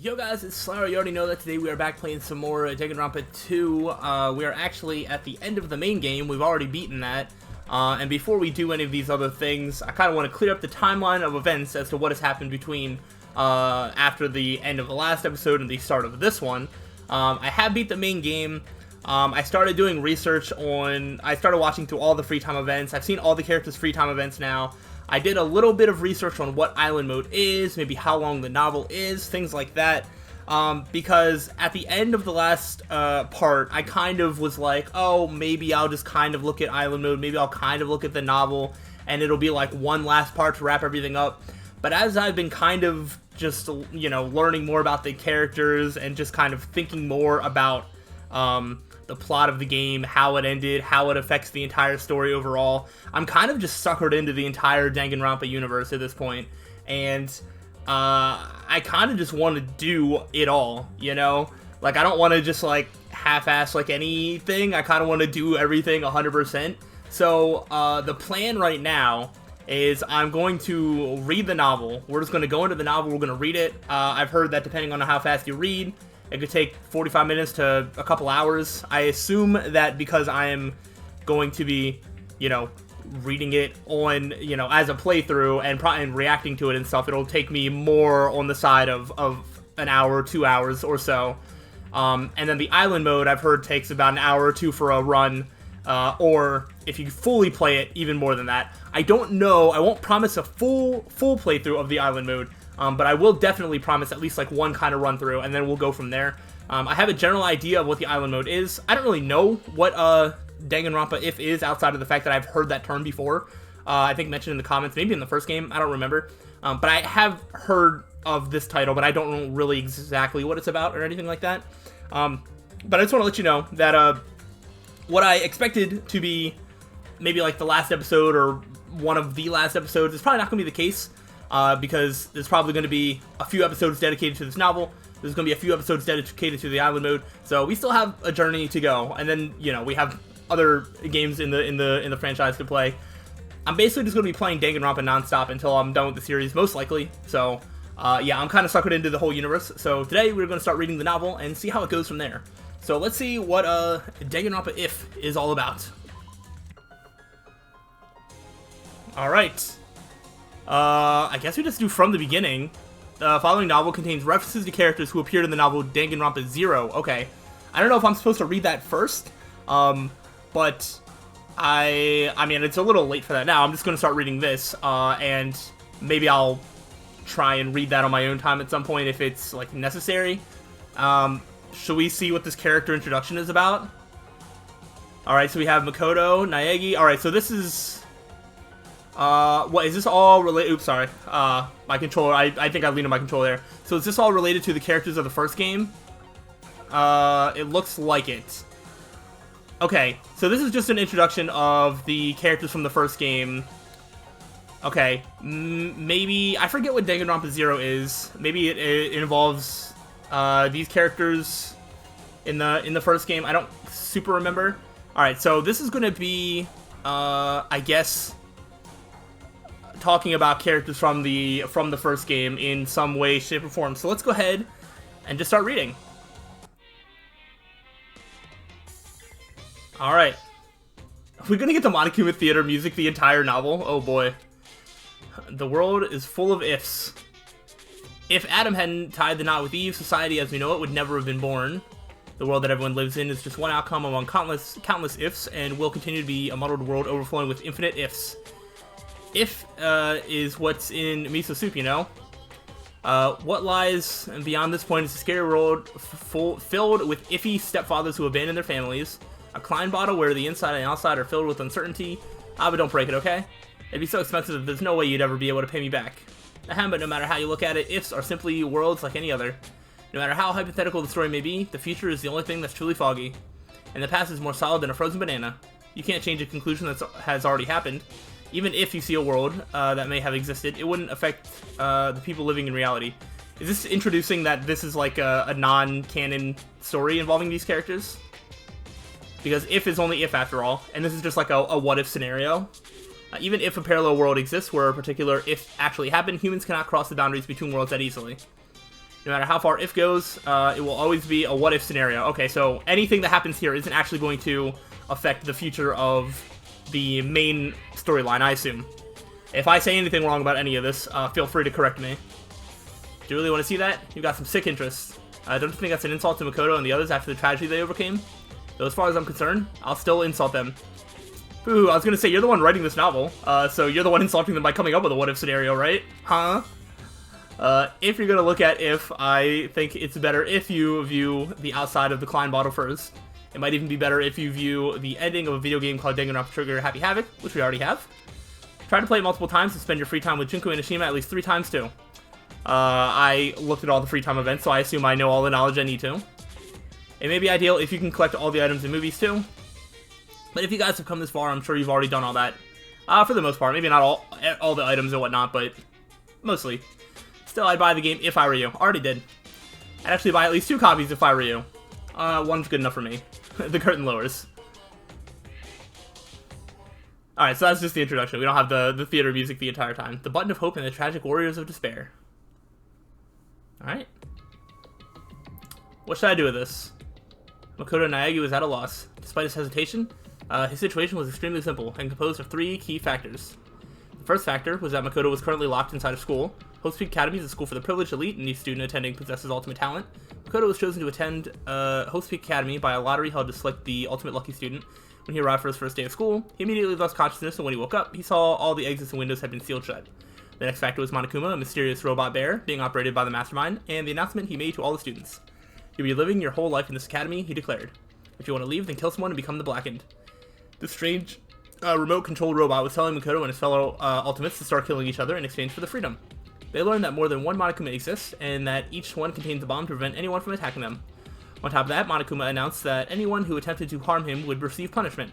Yo guys, it's Slyroh. You already know that today we are back playing some more Danganronpa 2. We are actually at the end of the main game. We've already beaten that. And before we do any of these other things, I kind of want to clear up the timeline of events as to what has happened between after the end of the last episode and the start of this one. I have beat the main game. I started doing research on... I started watching through all the free time events. I've seen all the characters' free time events now. I did a little bit of research on what island mode is, maybe how long the novel is, things like that, because at the end of the last part, I kind of was like, oh, maybe I'll just kind of look at island mode, maybe I'll kind of look at the novel, and it'll be like one last part to wrap everything up. But as I've been kind of just, you know, learning more about the characters and just kind of thinking more about the plot of the game, how it ended, how it affects the entire story overall, I'm kind of just suckered into the entire Danganronpa universe at this point, and I kind of just want to do it all, you know? Like, I don't want to just, like, half-ass, like, anything. I kind of want to do everything 100%. So, the plan right now is I'm going to read the novel. We're just going to go into the novel, we're going to read it. I've heard that depending on how fast you read, it could take 45 minutes to a couple hours. I assume that because I am going to be, you know, reading it on, you know, as a playthrough and reacting to it and stuff, it'll take me more on the side of an hour, 2 hours or so. And then the island mode, I've heard, takes about an hour or two for a run, or if you fully play it, even more than that. I don't know, I won't promise a full playthrough of the island mode, but I will definitely promise at least like one kind of run through, and then we'll go from there. I have a general idea of what the island mode is. I don't really know what Danganronpa IF is outside of the fact that I've heard that term before. I think mentioned in the comments, maybe in the first game, I don't remember. But I have heard of this title, but I don't know really exactly what it's about or anything like that. But I just want to let you know that what I expected to be maybe like the last episode or one of the last episodes is probably not going to be the case. Because there's probably going to be a few episodes dedicated to this novel. There's going to be a few episodes dedicated to the island mode. So we still have a journey to go, and then, you know, we have other games in the franchise to play. I'm basically just going to be playing Danganronpa nonstop until I'm done with the series, most likely. So yeah, I'm kind of suckered into the whole universe. So today we're going to start reading the novel and see how it goes from there. So let's see what Danganronpa IF is all about. All right. I guess we just do from the beginning. The following novel contains references to characters who appeared in the novel Danganronpa 0. Okay. I don't know if I'm supposed to read that first, but I mean, it's a little late for that now. I'm just going to start reading this, and maybe I'll try and read that on my own time at some point if it's, like, necessary. Should we see what this character introduction is about? Alright, so we have Makoto, Naegi. Alright, so this is... what, is this all related? Oops, sorry. My controller, I think I leaned on my controller there. So is this all related to the characters of the first game? It looks like it. Okay, so this is just an introduction of the characters from the first game. Okay, maybe, I forget what Danganronpa 0 is. Maybe it involves, these characters in the first game. I don't super remember. Alright, so this is gonna be, I guess, talking about characters from the first game in some way, shape, or form. So let's go ahead and just start reading. Alright. Are we gonna get the Monokuma Theater music the entire novel? Oh boy. The world is full of ifs. If Adam hadn't tied the knot with Eve, society as we know it would never have been born. The world that everyone lives in is just one outcome among countless ifs, and will continue to be a muddled world overflowing with infinite ifs. If is what's in miso soup, you know? What lies beyond this point is a scary world filled with iffy stepfathers who abandon their families. A Klein bottle where the inside and outside are filled with uncertainty. But don't break it, okay? It'd be so expensive that there's no way you'd ever be able to pay me back. But no matter how you look at it, ifs are simply worlds like any other. No matter how hypothetical the story may be, the future is the only thing that's truly foggy. And the past is more solid than a frozen banana. You can't change a conclusion that has already happened. Even if you see a world that may have existed, it wouldn't affect the people living in reality. Is this introducing that this is like a non-canon story involving these characters? Because if is only if after all, and this is just like a what-if scenario. Even if a parallel world exists where a particular if actually happened, humans cannot cross the boundaries between worlds that easily. No matter how far if goes, it will always be a what if scenario. Okay, so anything that happens here isn't actually going to affect the future of the main storyline, I assume. If I say anything wrong about any of this, feel free to correct me. Do you really want to see that? You've got some sick interests. Don't you think that's an insult to Makoto and the others after the tragedy they overcame? Though as far as I'm concerned, I'll still insult them. Ooh, I was gonna say, you're the one writing this novel, so you're the one insulting them by coming up with a what if scenario, right? Huh? If you're gonna look at if, I think it's better if you view the outside of the Klein bottle first. It might even be better if you view the ending of a video game called Danganronpa Trigger Happy Havoc, which we already have. Try to play it multiple times and spend your free time with Junko and Ashima at least 3 times too. I looked at all the free time events, so I assume I know all the knowledge I need to. It may be ideal if you can collect all the items in movies too. But if you guys have come this far, I'm sure you've already done all that. For the most part. Maybe not all the items and whatnot, but mostly. Still, I'd buy the game if I were you. Already did. I'd actually buy at least 2 copies if I were you. One's good enough for me. The curtain lowers. Alright, so that's just the introduction. We don't have the theater music the entire time. The Button of Hope and the Tragic Warriors of Despair. Alright. What should I do with this? Makoto Naegi was at a loss. Despite his hesitation, his situation was extremely simple and composed of 3 key factors. The first factor was that Makoto was currently locked inside of school. Hope Peak Academy is a school for the privileged elite, and each student attending possesses ultimate talent. Makoto was chosen to attend Hope Peak Academy by a lottery held to select the ultimate lucky student. When he arrived for his first day of school, he immediately lost consciousness, and when he woke up, he saw all the exits and windows had been sealed shut. The next factor was Monokuma, a mysterious robot bear, being operated by the mastermind, and the announcement he made to all the students. You'll be living your whole life in this academy, he declared. If you want to leave, then kill someone and become the Blackened. This strange, remote-controlled robot was telling Makoto and his fellow Ultimates to start killing each other in exchange for the freedom. They learned that more than one Monokuma exists, and that each one contains a bomb to prevent anyone from attacking them. On top of that, Monokuma announced that anyone who attempted to harm him would receive punishment.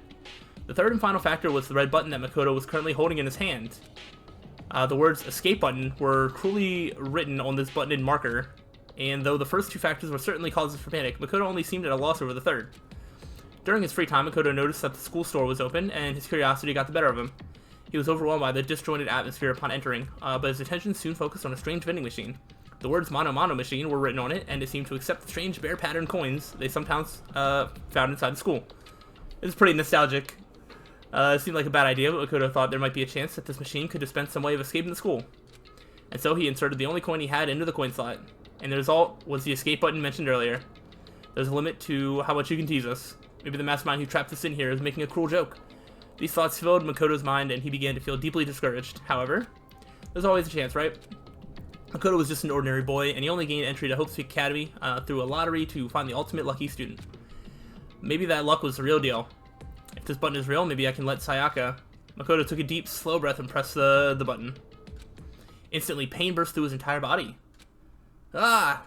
The third and final factor was the red button that Makoto was currently holding in his hand. The words escape button were cruelly written on this buttoned marker, and though the first 2 factors were certainly causes for panic, Makoto only seemed at a loss over the third. During his free time, Makoto noticed that the school store was open, and his curiosity got the better of him. He was overwhelmed by the disjointed atmosphere upon entering, but his attention soon focused on a strange vending machine. The words Mono Mono Machine were written on it, and it seemed to accept the strange bear pattern coins they sometimes found inside the school. It was pretty nostalgic. It seemed like a bad idea, but Makoto thought there might be a chance that this machine could dispense some way of escaping the school. And so he inserted the only coin he had into the coin slot, and the result was the escape button mentioned earlier. There's a limit to how much you can tease us. Maybe the mastermind who trapped us in here is making a cruel joke. These thoughts filled Makoto's mind, and he began to feel deeply discouraged. However, there's always a chance, right? Makoto was just an ordinary boy, and he only gained entry to Hope Peak Academy through a lottery to find the ultimate lucky student. Maybe that luck was the real deal. If this button is real, maybe I can let Sayaka. Makoto took a deep, slow breath and pressed the button. Instantly, pain burst through his entire body. Ah!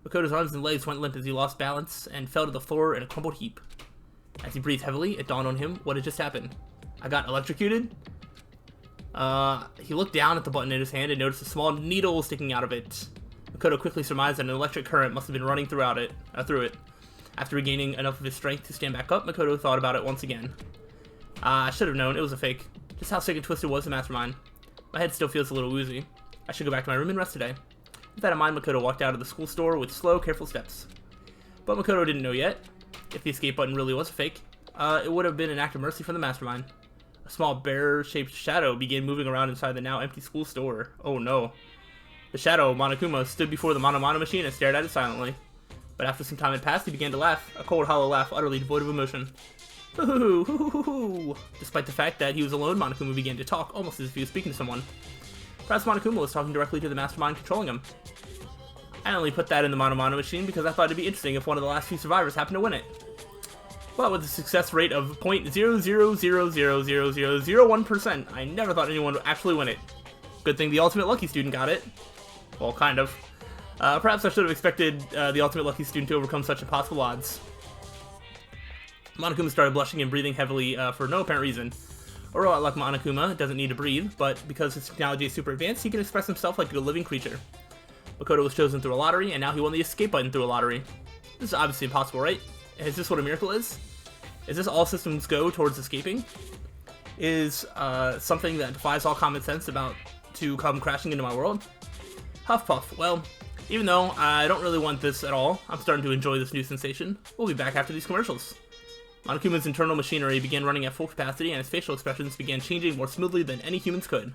Makoto's arms and legs went limp as he lost balance and fell to the floor in a crumpled heap. As he breathed heavily, it dawned on him what had just happened. I got electrocuted? He looked down at the button in his hand and noticed a small needle sticking out of it. Makoto quickly surmised that an electric current must have been running through it. After regaining enough of his strength to stand back up, Makoto thought about it once again. I should have known, it was a fake. Just how sick and twisted was the mastermind. My head still feels a little woozy. I should go back to my room and rest today. With that in mind, Makoto walked out of the school store with slow, careful steps. But Makoto didn't know yet. If the escape button really was a fake, it would have been an act of mercy from the mastermind. A small bear-shaped shadow began moving around inside the now empty school store. Oh no. The shadow, Monokuma, stood before the Mono Mono machine and stared at it silently. But after some time had passed, he began to laugh, a cold, hollow laugh utterly devoid of emotion. Hoo hoo hoo hoo hoo. Despite the fact that he was alone, Monokuma began to talk, almost as if he was speaking to someone. Perhaps Monokuma was talking directly to the mastermind controlling him. I only put that in the Mono Mono machine because I thought it'd be interesting if one of the last few survivors happened to win it. But with a success rate of 0.0000001%, I never thought anyone would actually win it. Good thing the ultimate lucky student got it. Well, kind of. Perhaps I should have expected the ultimate lucky student to overcome such impossible odds. Monokuma started blushing and breathing heavily for no apparent reason. A robot like Monokuma doesn't need to breathe, but because his technology is super advanced, he can express himself like a living creature. Makoto was chosen through a lottery, and now he won the escape button through a lottery. This is obviously impossible, right? Is this what a miracle is? Is this all systems go towards escaping? Is something that defies all common sense about to come crashing into my world? Huff Puff. Well, Even though I don't really want this at all, I'm starting to enjoy this new sensation. We'll be back after these commercials. Monokuma's internal machinery began running at full capacity, and his facial expressions began changing more smoothly than any humans could.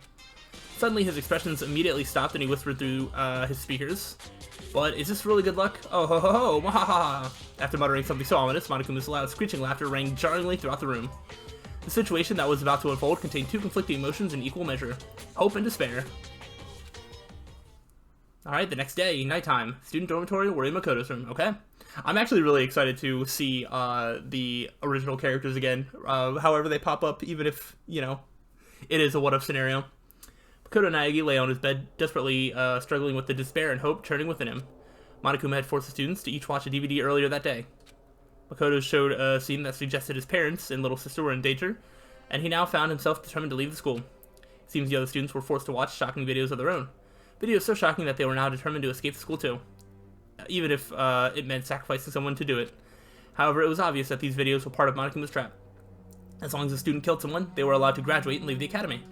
Suddenly, his expressions immediately stopped, and he whispered through his speakers, "But is this really good luck? Oh ho ho ho, wahaha!" After muttering something so ominous, Monokuma's loud screeching laughter rang jarringly throughout the room. The situation that was about to unfold contained two conflicting emotions in equal measure: hope and despair. Alright, the next day, nighttime. Student dormitory, we're in Makoto's room, okay? I'm actually really excited to see the original characters again, however they pop up, even if, you know, it is a what-if scenario. Makoto Naegi lay on his bed, desperately struggling with the despair and hope churning within him. Monokuma had forced the students to each watch a DVD earlier that day. Makoto showed a scene that suggested his parents and little sister were in danger, and he now found himself determined to leave the school. It seems the other students were forced to watch shocking videos of their own. Videos so shocking that they were now determined to escape the school too, even if it meant sacrificing someone to do it. However, it was obvious that these videos were part of Monokuma's trap. As long as a student killed someone, they were allowed to graduate and leave the academy.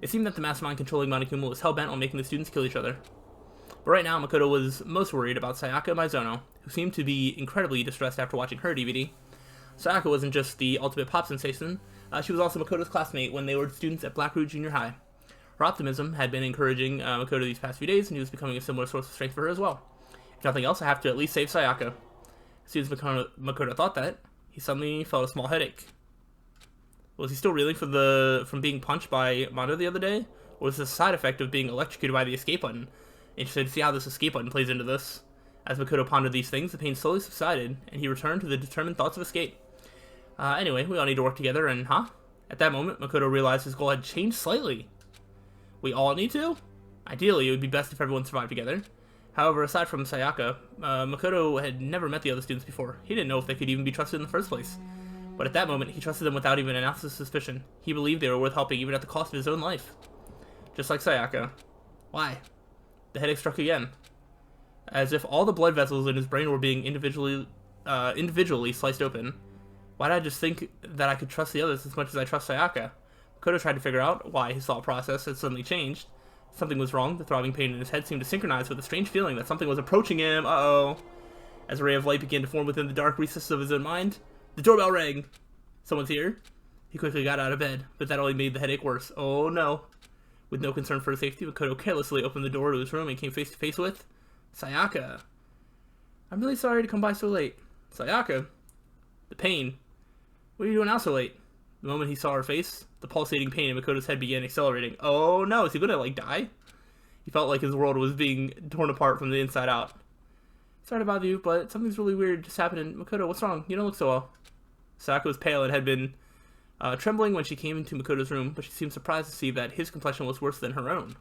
It seemed that the mastermind controlling Monokuma was hell-bent on making the students kill each other. But right now, Makoto was most worried about Sayaka Maizono, who seemed to be incredibly distressed after watching her DVD. Sayaka wasn't just the ultimate pop sensation, she was also Makoto's classmate when they were students at Black Root Junior High. Her optimism had been encouraging Makoto these past few days, and he was becoming a similar source of strength for her as well. If nothing else, I have to at least save Sayaka. As soon as Makoto thought that, he suddenly felt a small headache. Was he still reeling from being punched by Mondo the other day? Or was this a side effect of being electrocuted by the escape button? Interested to see how this escape button plays into this. As Makoto pondered these things, the pain slowly subsided, and he returned to the determined thoughts of escape. Anyway, we all need to work together, and At that moment, Makoto realized his goal had changed slightly. We all need to? Ideally, it would be best if everyone survived together. However, aside from Sayaka, Makoto had never met the other students before. He didn't know if they could even be trusted in the first place. But at that moment, he trusted them without even an ounce of suspicion. He believed they were worth helping even at the cost of his own life. Just like Sayaka. Why? The headache struck again. As if all the blood vessels in his brain were being individually sliced open. Why did I just think that I could trust the others as much as I trust Sayaka? Makoto tried to figure out why his thought process had suddenly changed. Something was wrong. The throbbing pain in his head seemed to synchronize with a strange feeling that something was approaching him. Uh-oh. As a ray of light began to form within the dark recesses of his own mind, the doorbell rang. Someone's here? He quickly got out of bed, but that only made the headache worse. Oh no. With no concern for his safety, Makoto carelessly opened the door to his room and came face to face with Sayaka. I'm really sorry to come by so late. Sayaka? The pain. What are you doing out so late? The moment he saw her face, the pulsating pain in Makoto's head began accelerating. Oh no, is he gonna, die? He felt like his world was being torn apart from the inside out. Sorry to bother you, but something's really weird just happened. Makoto, what's wrong? You don't look so well. Sayaka was pale and had been trembling when she came into Makoto's room, but she seemed surprised to see that his complexion was worse than her own.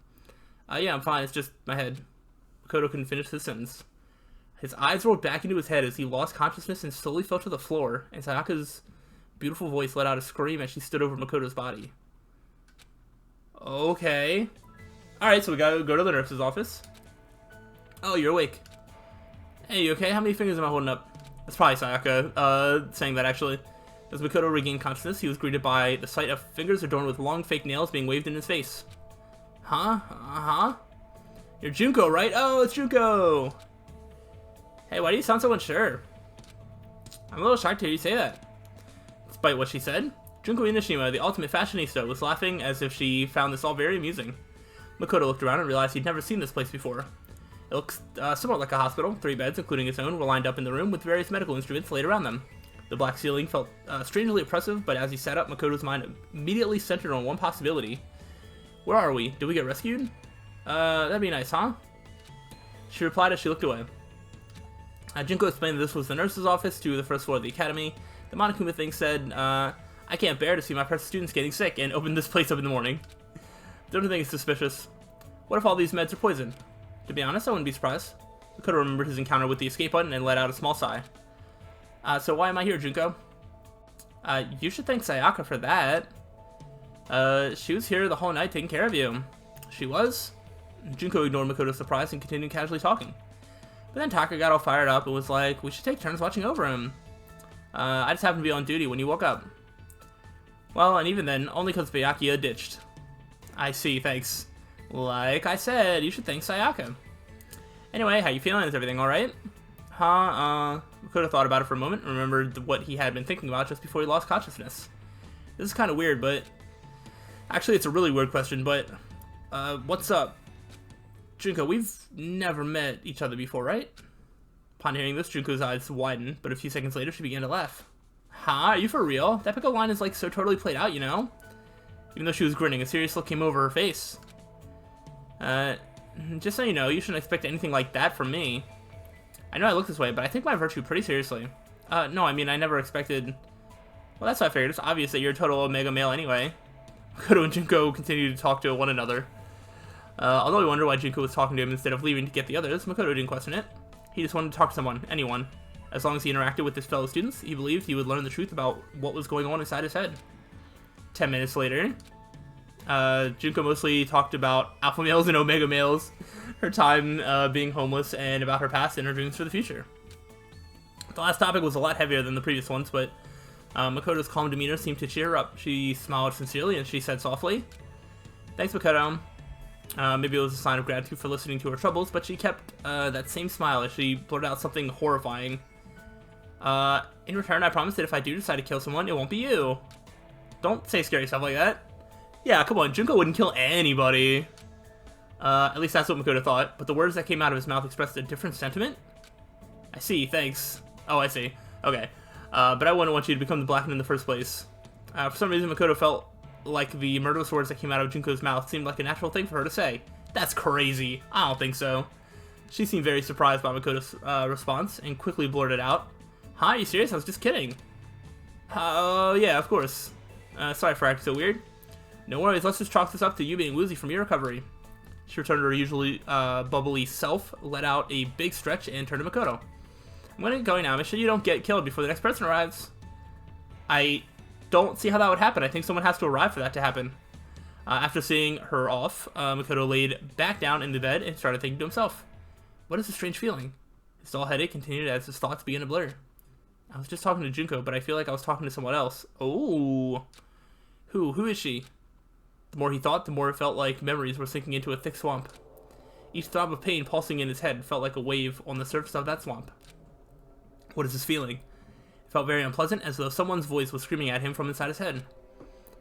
Yeah, I'm fine, it's just my head. Makoto couldn't finish his sentence. His eyes rolled back into his head as he lost consciousness and slowly fell to the floor, and Sayaka's beautiful voice let out a scream as she stood over Makoto's body. Okay. Alright, so we gotta go to the nurse's office. Oh, you're awake. Hey, you okay? How many fingers am I holding up? That's probably Sayaka, saying that actually. As Makoto regained consciousness, he was greeted by the sight of fingers adorned with long fake nails being waved in his face. Huh? You're Junko, right? Oh, it's Junko! Hey, why do you sound so unsure? I'm a little shocked to hear you say that. Despite what she said, Junko Inashima, the ultimate fashionista, was laughing as if she found this all very amusing. Makoto looked around and realized he'd never seen this place before. It looks somewhat like a hospital. 3 beds, including his own, were lined up in the room with various medical instruments laid around them. The black ceiling felt strangely oppressive, but as he sat up, Makoto's mind immediately centered on one possibility. Where are we? Did we get rescued? That'd be nice, huh? She replied as she looked away. Junko explained that this was the nurse's office to the first floor of the academy. The Monokuma thing said, I can't bear to see my precious students getting sick, and opened this place up in the morning. Don't you think it's suspicious? What if all these meds are poison? To be honest, I wouldn't be surprised. Makoto remembered his encounter with the escape button and let out a small sigh. So why am I here, Junko? You should thank Sayaka for that. She was here the whole night taking care of you. She was? Junko ignored Makoto's surprise and continued casually talking. But then Taka got all fired up and was like, we should take turns watching over him. I just happened to be on duty when you woke up. Well, and even then, only because Byakuya ditched. I see, thanks. Like I said, you should thank Sayaka. Anyway, how you feeling? Is everything alright? Huh, Makoto thought about it for a moment and remembered what he had been thinking about just before he lost consciousness. This is kind of weird, but... Actually, it's a really weird question, but... what's up? Junko, we've never met each other before, right? Upon hearing this, Junko's eyes widened, but a few seconds later, she began to laugh. Huh? Are you for real? That pickup line is, like, so totally played out, you know? Even though she was grinning, a serious look came over her face. Just so you know, you shouldn't expect anything like that from me. I know I look this way, but I take my virtue pretty seriously. No, I mean, I never expected... Well, that's what I figured. It's obvious that you're a total omega male anyway. Makoto and Junko continued to talk to one another. Although he wondered why Junko was talking to him instead of leaving to get the others, Makoto didn't question it. He just wanted to talk to someone, anyone. As long as he interacted with his fellow students, he believed he would learn the truth about what was going on inside his head. 10 minutes later, Junko mostly talked about alpha males and omega males, her time being homeless, and about her past and her dreams for the future. The last topic was a lot heavier than the previous ones, but Makoto's calm demeanor seemed to cheer her up. She smiled sincerely and she said softly, "Thanks, Makoto." Maybe it was a sign of gratitude for listening to her troubles, but she kept that same smile as she blurted out something horrifying. In return, I promise that if I do decide to kill someone, it won't be you. Don't say scary stuff like that. Yeah, come on, Junko wouldn't kill anybody. At least that's what Makoto thought, but the words that came out of his mouth expressed a different sentiment. I see, thanks. Oh, I see. Okay. But I wouldn't want you to become the Black One in the first place. For some reason, Makoto felt like the murderous words that came out of Junko's mouth seemed like a natural thing for her to say. That's crazy. I don't think so. She seemed very surprised by Makoto's response and quickly blurted out, "Huh, are you serious? I was just kidding." Oh, yeah, of course. Sorry for acting so weird. No worries, let's just chalk this up to you being woozy from your recovery. She returned to her usually bubbly self, let out a big stretch, and turned to Makoto. "I'm gonna get going now. Make sure you don't get killed before the next person arrives." I don't see how that would happen. I think someone has to arrive for that to happen. After seeing her off, Makoto laid back down in the bed and started thinking to himself, "What is this strange feeling?" His dull headache continued as his thoughts began to blur. "I was just talking to Junko, but I feel like I was talking to someone else." Oh. Who is she? The more he thought, the more it felt like memories were sinking into a thick swamp. Each throb of pain pulsing in his head felt like a wave on the surface of that swamp. What is this feeling? It felt very unpleasant, as though someone's voice was screaming at him from inside his head.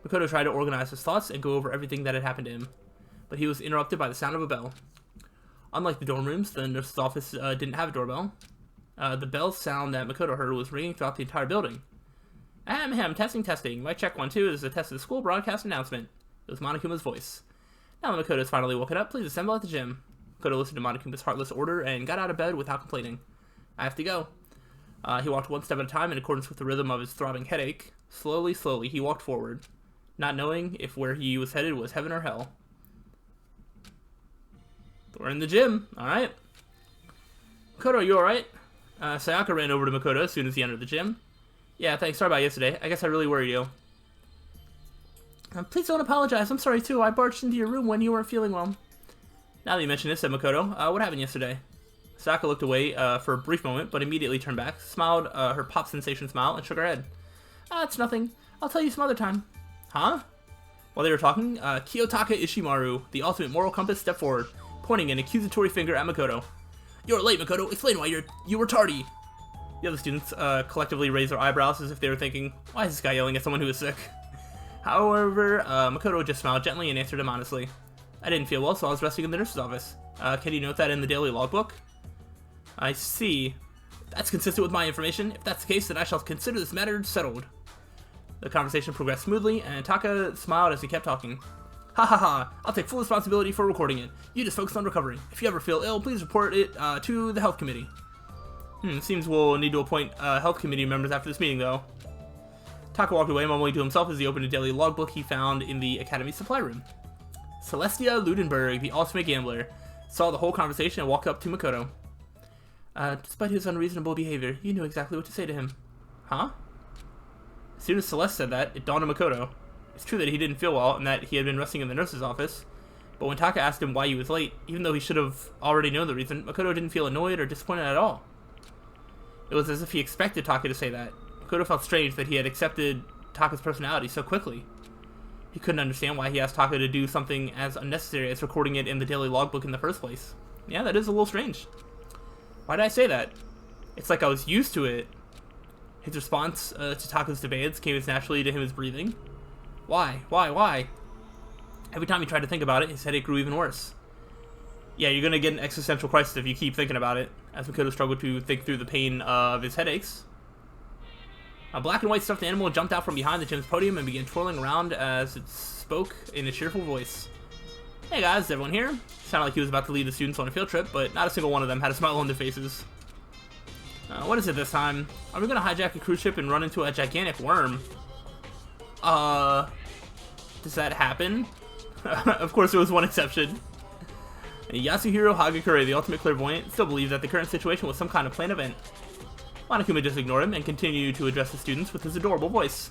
Makoto tried to organize his thoughts and go over everything that had happened to him, but he was interrupted by the sound of a bell. Unlike the dorm rooms, the nurse's office didn't have a doorbell. The bell sound that Makoto heard was ringing throughout the entire building. Ahem, testing. Mic check 1, 2, this is a test of the school broadcast announcement. It was Monokuma's voice. Now that Makoto's finally woken up, please assemble at the gym. Makoto listened to Monokuma's heartless order and got out of bed without complaining. "I have to go." He walked one step at a time in accordance with the rhythm of his throbbing headache. Slowly, he walked forward, not knowing if where he was headed was heaven or hell. We're in the gym, alright. "Makoto, are you alright?" Sayaka ran over to Makoto as soon as he entered the gym. "Yeah, thanks, sorry about yesterday. I guess I really worried you." "Please don't apologize, I'm sorry too. I barged into your room when you weren't feeling well." "Now that you mention it," said Makoto, "what happened yesterday?" Sayaka looked away for a brief moment, but immediately turned back, smiled her pop sensation smile, and shook her head. It's nothing. I'll tell you some other time." "Huh?" While they were talking, Kiyotaka Ishimaru, the ultimate moral compass, stepped forward, pointing an accusatory finger at Makoto. "You're late, Makoto. Explain why you were tardy." The other students collectively raised their eyebrows as if they were thinking, "Why is this guy yelling at someone who is sick?" However, Makoto just smiled gently and answered him honestly. "I didn't feel well, so I was resting in the nurse's office. Can you note that in the daily logbook?" "I see. That's consistent with my information. If that's the case, then I shall consider this matter settled." The conversation progressed smoothly, and Taka smiled as he kept talking. Ha, I'll take full responsibility for recording it. You just focus on recovering. If you ever feel ill, please report it to the health committee. Seems we'll need to appoint health committee members after this meeting, though. Taka walked away, mumbling to himself as he opened a daily logbook he found in the academy supply room. Celestia Ludenberg, the ultimate gambler, saw the whole conversation and walked up to Makoto. Despite his unreasonable behavior, you knew exactly what to say to him." "Huh?" As soon as Celeste said that, it dawned on Makoto. It's true that he didn't feel well and that he had been resting in the nurse's office, but when Taka asked him why he was late, even though he should have already known the reason, Makoto didn't feel annoyed or disappointed at all. It was as if he expected Taka to say that. Makoto felt strange that he had accepted Taka's personality so quickly. He couldn't understand why he asked Taka to do something as unnecessary as recording it in the daily logbook in the first place. Yeah, that is a little strange. Why did I say that? It's like I was used to it. His response to Tako's demands came as naturally to him as breathing. Why? Why? Every time he tried to think about it, his headache grew even worse. Yeah, you're gonna get an existential crisis if you keep thinking about it, as Makoto struggled to think through the pain of his headaches. A black and white stuffed animal jumped out from behind the gym's podium and began twirling around as it spoke in a cheerful voice. Hey guys, is everyone here? It sounded like he was about to lead the students on a field trip, but not a single one of them had a smile on their faces. What is it this time? Are we gonna hijack a cruise ship and run into a gigantic worm? Does that happen? Of course there was one exception. Yasuhiro Hagakure, the ultimate clairvoyant, still believed that the current situation was some kind of planned event. Monokuma just ignored him and continued to address the students with his adorable voice.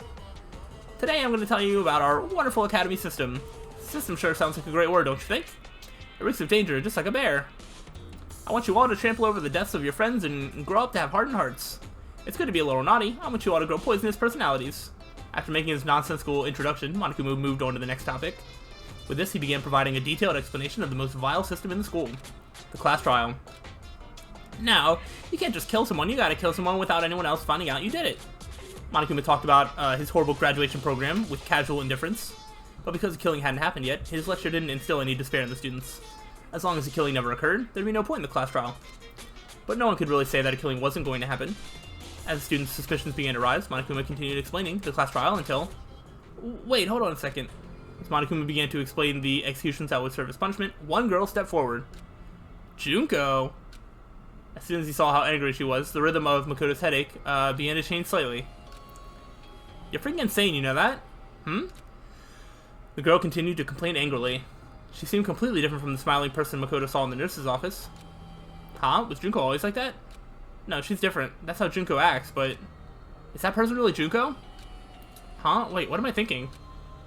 Today I'm going to tell you about our wonderful academy system. System sure sounds like a great word, don't you think? It reeks of danger, just like a bear. I want you all to trample over the deaths of your friends and grow up to have hardened hearts. It's good to be a little naughty. I want you all to grow poisonous personalities. After making his nonsensical introduction, Monokuma moved on to the next topic. With this, he began providing a detailed explanation of the most vile system in the school, the class trial. Now, you can't just kill someone, you gotta kill someone without anyone else finding out you did it. Monokuma talked about his horrible graduation program with casual indifference, but because the killing hadn't happened yet, his lecture didn't instill any despair in the students. As long as the killing never occurred, there'd be no point in the class trial. But no one could really say that a killing wasn't going to happen. As the students' suspicions began to rise, Monokuma continued explaining the class trial until... Wait, hold on a second. As Monokuma began to explain the executions that would serve as punishment, one girl stepped forward. Junko! As soon as he saw how angry she was, the rhythm of Makoto's headache began to change slightly. You're freaking insane, you know that? The girl continued to complain angrily. She seemed completely different from the smiling person Makoto saw in the nurse's office. Huh? Was Junko always like that? No, she's different. That's how Junko acts, but... Is that person really Junko? Huh? Wait, what am I thinking?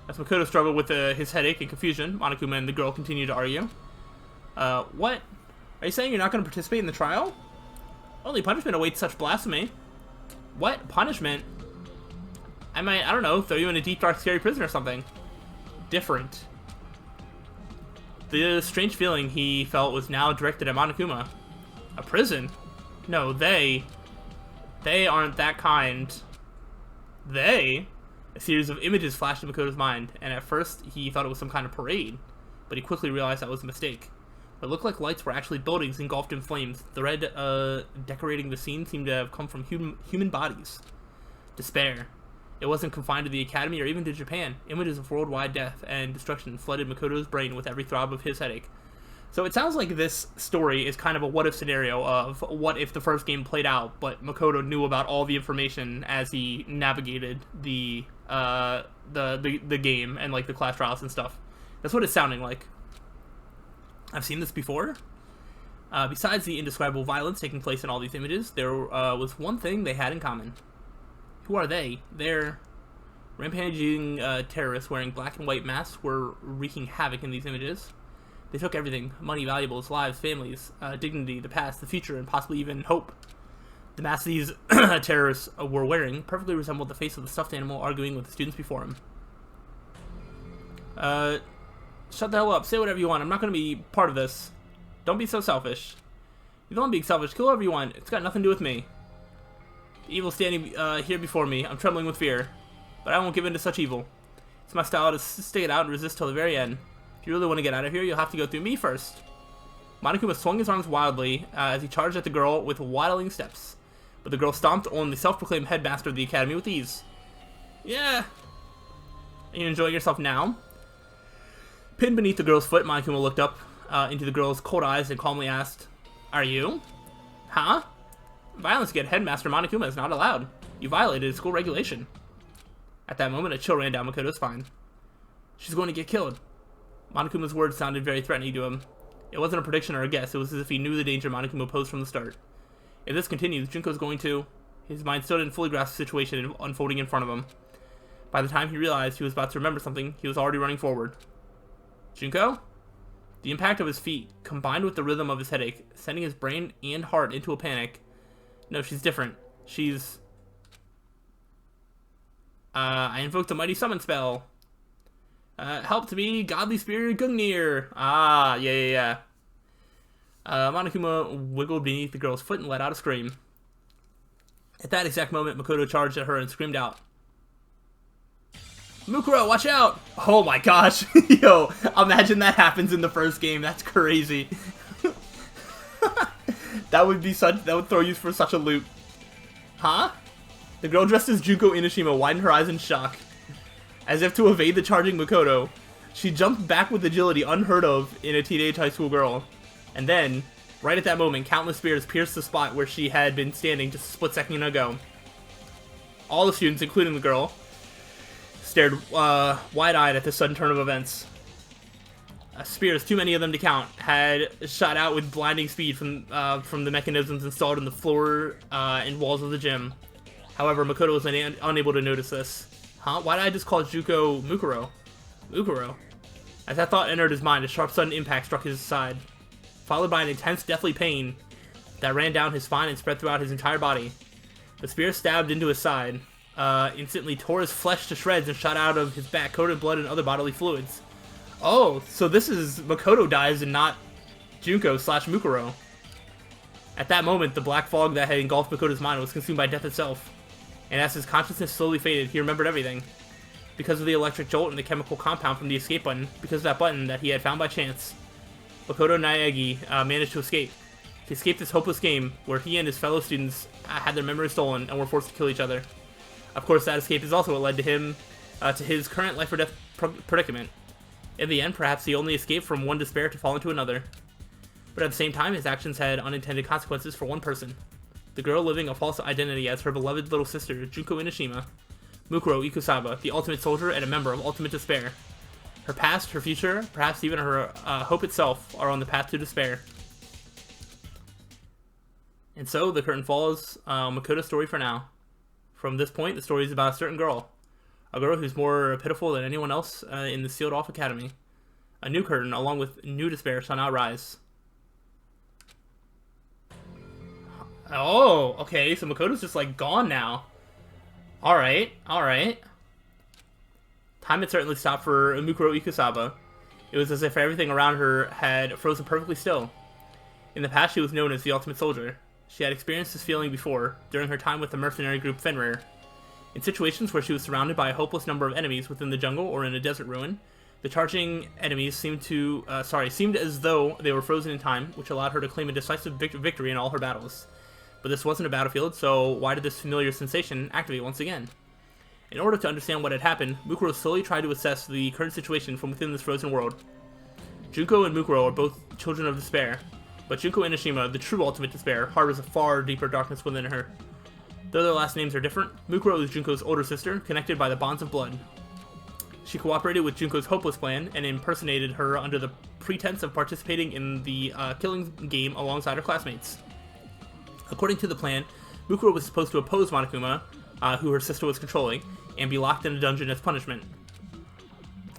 As Makoto struggled with his headache and confusion, Monokuma and the girl continued to argue. What? Are you saying you're not going to participate in the trial? Only punishment awaits such blasphemy. What? Punishment? I might, I don't know, throw you in a deep, dark, scary prison or something. Different. The strange feeling he felt was now directed at Monokuma. A prison? No, they aren't that kind. They? A series of images flashed in Makoto's mind, and at first he thought it was some kind of parade, but he quickly realized that was a mistake. It looked like lights were actually buildings engulfed in flames. The red decorating the scene seemed to have come from human bodies. Despair. It wasn't confined to the academy or even to Japan. Images of worldwide death and destruction flooded Makoto's brain with every throb of his headache. So it sounds like this story is kind of a what-if scenario of what if the first game played out, but Makoto knew about all the information as he navigated the game and like the class trials and stuff. That's what it's sounding like. I've seen this before. Besides the indescribable violence taking place in all these images, there was one thing they had in common. Who are they? They're rampaging terrorists wearing black and white masks were wreaking havoc in these images. They took everything: money, valuables, lives, families, dignity, the past, the future, and possibly even hope. The masks these terrorists were wearing perfectly resembled the face of the stuffed animal arguing with the students before him. Shut the hell up. Say whatever you want. I'm not going to be part of this. Don't be so selfish. You don't being selfish. Kill whoever you want. It's got nothing to do with me. The evil standing here before me. I'm trembling with fear. But I won't give in to such evil. It's my style to stick it out and resist till the very end. If you really want to get out of here, you'll have to go through me first. Monokuma swung his arms wildly as he charged at the girl with waddling steps. But the girl stomped on the self-proclaimed headmaster of the academy with ease. Yeah. Are you enjoying yourself now? Pinned beneath the girl's foot, Monokuma looked up into the girl's cold eyes and calmly asked, Are you? Huh? Violence against Headmaster Monokuma is not allowed. You violated school regulation. At that moment, a chill ran down Makoto's spine. She's going to get killed. Monokuma's words sounded very threatening to him. It wasn't a prediction or a guess, it was as if he knew the danger Monokuma posed from the start. If this continues, Junko's going to... His mind still didn't fully grasp the situation unfolding in front of him. By the time he realized he was about to remember something, he was already running forward. Junko? The impact of his feet, combined with the rhythm of his headache, sending his brain and heart into a panic. No, she's different. She's... I invoked a mighty summon spell. Help to me, godly spirit Gungnir. Ah, yeah. Monokuma wiggled beneath the girl's foot and let out a scream. At that exact moment, Makoto charged at her and screamed out, "Mukuro, watch out!" Oh my gosh. Yo, imagine that happens in the first game. That's crazy. That would throw you for such a loop. Huh? The girl dressed as Junko Inoshima widened her eyes in shock. As if to evade the charging Makoto, she jumped back with agility unheard of in a teenage high school girl. And then, right at that moment, countless spears pierced the spot where she had been standing just a split second ago. All the students, including the girl, stared wide-eyed at this sudden turn of events. Spears, too many of them to count, had shot out with blinding speed from the mechanisms installed in the floor and walls of the gym. However, Makoto was unable to notice this. Huh? Why did I just call Junko Mukuro? Mukuro? As that thought entered his mind, a sharp sudden impact struck his side, followed by an intense deathly pain that ran down his spine and spread throughout his entire body. The spear stabbed into his side, instantly tore his flesh to shreds and shot out of his back, coated in blood and other bodily fluids. Oh, so this is Makoto dies and not Junko/Mukuro. At that moment, the black fog that had engulfed Makoto's mind was consumed by death itself, and as his consciousness slowly faded, he remembered everything. Because of the electric jolt and the chemical compound from the escape button, because of that button that he had found by chance, Makoto Naegi managed to escape. He escaped this hopeless game where he and his fellow students had their memories stolen and were forced to kill each other. Of course, that escape is also what led to him, to his current life or death predicament. In the end, perhaps he only escaped from one despair to fall into another. But at the same time, his actions had unintended consequences for one person. The girl living a false identity as her beloved little sister, Junko Inoshima. Mukuro Ikusaba, the ultimate soldier and a member of Ultimate Despair. Her past, her future, perhaps even her hope itself are on the path to despair. And so, the curtain falls. Makoto's story for now. From this point, the story is about a certain girl. A girl who's more pitiful than anyone else in the sealed-off academy. A new curtain, along with new despair, shall now rise. Oh, okay, so Makoto's just, like, gone now. Alright, alright. Time had certainly stopped for Mukuro Ikusaba. It was as if everything around her had frozen perfectly still. In the past, she was known as the Ultimate Soldier. She had experienced this feeling before, during her time with the mercenary group Fenrir. In situations where she was surrounded by a hopeless number of enemies within the jungle or in a desert ruin, the charging enemies seemed as though they were frozen in time, which allowed her to claim a decisive victory in all her battles. But this wasn't a battlefield, so why did this familiar sensation activate once again? In order to understand what had happened, Mukuro slowly tried to assess the current situation from within this frozen world. Junko and Mukuro are both children of despair, but Junko Inoshima, the true ultimate despair, harbors a far deeper darkness within her. Though their last names are different, Mukuro is Junko's older sister, connected by the bonds of blood. She cooperated with Junko's hopeless plan and impersonated her under the pretense of participating in the killing game alongside her classmates. According to the plan, Mukuro was supposed to oppose Monokuma, who her sister was controlling, and be locked in a dungeon as punishment.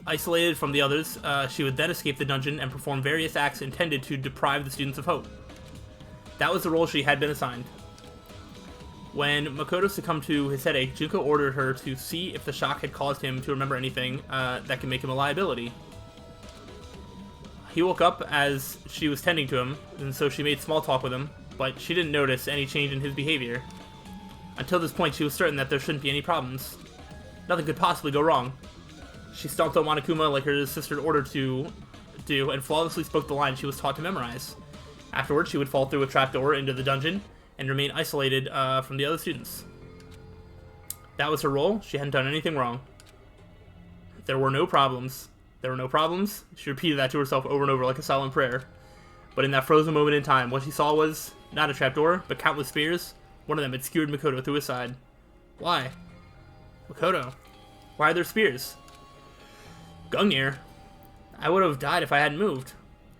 Isolated from the others, she would then escape the dungeon and perform various acts intended to deprive the students of hope. That was the role she had been assigned. When Makoto succumbed to his headache, Junko ordered her to see if the shock had caused him to remember anything that could make him a liability. He woke up as she was tending to him, and so she made small talk with him, but she didn't notice any change in his behavior. Until this point, she was certain that there shouldn't be any problems. Nothing could possibly go wrong. She stomped on Monokuma like her sister ordered to do, and flawlessly spoke the line she was taught to memorize. Afterwards, she would fall through a trapdoor into the dungeon, and remain isolated from the other students. That was her role. She hadn't done anything wrong. There were no problems. There were no problems. She repeated that to herself over and over like a silent prayer. But in that frozen moment in time, what she saw was not a trapdoor, but countless spears. One of them had skewered Makoto through his side. Why? Makoto, why are there spears? Gungnir, I would have died if I hadn't moved.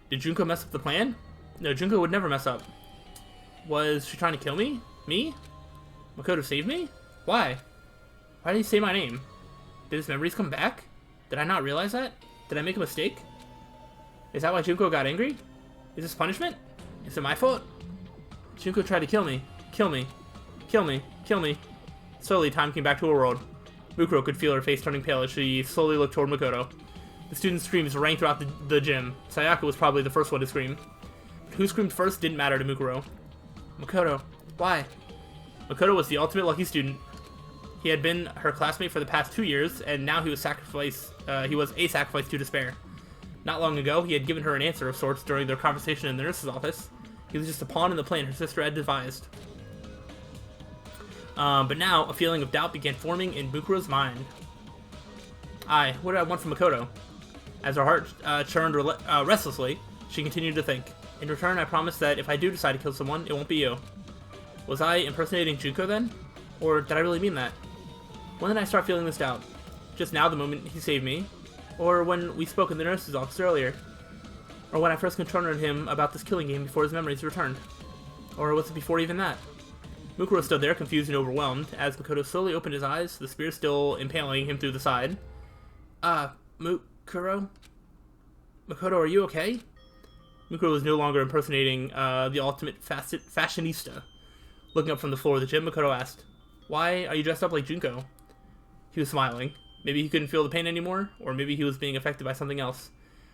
Did Junko mess up the plan? No, Junko would never mess up. Was she trying to kill me? Me? Makoto saved me? Why? Why did he say my name? Did his memories come back? Did I not realize that? Did I make a mistake? Is that why Junko got angry? Is this punishment? Is it my fault? Junko tried to kill me. Kill me. Kill me. Kill me. Slowly, time came back to her world. Mukuro could feel her face turning pale as she slowly looked toward Makoto. The students' screams rang throughout the gym. Sayaka was probably the first one to scream. Who screamed first didn't matter to Mukuro. Makoto. Why? Makoto was the ultimate lucky student. He had been her classmate for the past 2 years, and now he was a sacrifice to despair. Not long ago, he had given her an answer of sorts during their conversation in the nurse's office. He was just a pawn in the plan her sister had devised. But now, a feeling of doubt began forming in Mukuro's mind. What did I want from Makoto? As her heart churned restlessly, she continued to think. In return, I promised that if I do decide to kill someone, it won't be you. Was I impersonating Junko then? Or did I really mean that? When did I start feeling this doubt? Just now, the moment he saved me? Or when we spoke in the nurse's office earlier? Or when I first confronted him about this killing game before his memories returned? Or was it before even that? Mukuro stood there, confused and overwhelmed, as Makoto slowly opened his eyes, the spear still impaling him through the side. Mukuro? Makoto, are you okay? Mukuro was no longer impersonating the ultimate fashionista. Looking up from the floor of the gym, Makoto asked, "Why are you dressed up like Junko?" He was smiling. Maybe he couldn't feel the pain anymore, or maybe he was being affected by something else.